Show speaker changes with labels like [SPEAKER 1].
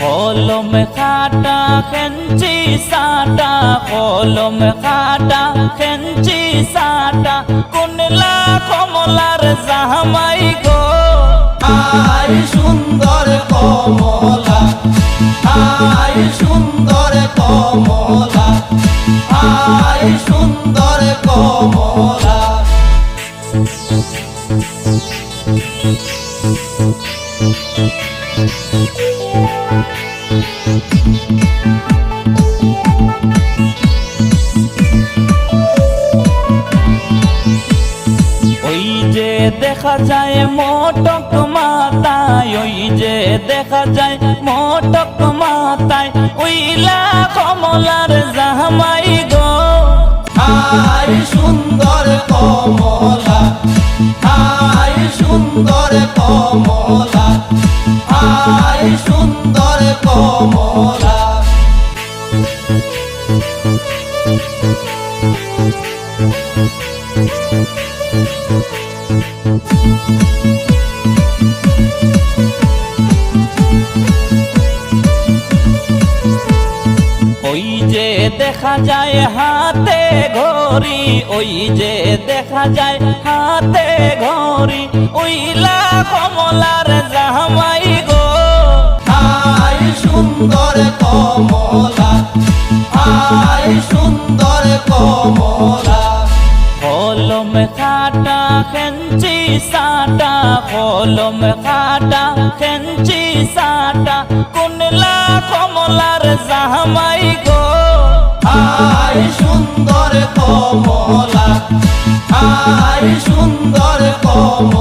[SPEAKER 1] কলম খাটা খেঞ্চি সাটা, কলম খাটা খেঞ্চি সাটা, কোনলা কমলার জামাই গো।
[SPEAKER 2] আই সুন্দর কমলা, আই সুন্দর কমলা, আই সুন্দর কমলা।
[SPEAKER 1] ওই যে দেখা যায় মোটক মাথায়, ওই যে দেখা যায় মোটক মাথায়, ওইলা কমলার জামাই গো।
[SPEAKER 2] আই সুন্দর কমলা, আই সুন্দর কমলা, আই সুন্দর কমলা।
[SPEAKER 1] ওই যে দেখা যায় হাতে ঘড়ি, ওই যে দেখা যায় হাতে ঘড়ি, ওইলা কমলার জামাই গো।
[SPEAKER 2] আই সুন্দর কমলা, আই সুন্দর কমলা।
[SPEAKER 1] কলম খাটা খেঞ্চি সাটা, কলম খাটা খেঞ্চি সাটা, কোনলা কমলার জামাই গো।
[SPEAKER 2] আই সুন্দর কমলা, আই সুন্দর কমলা।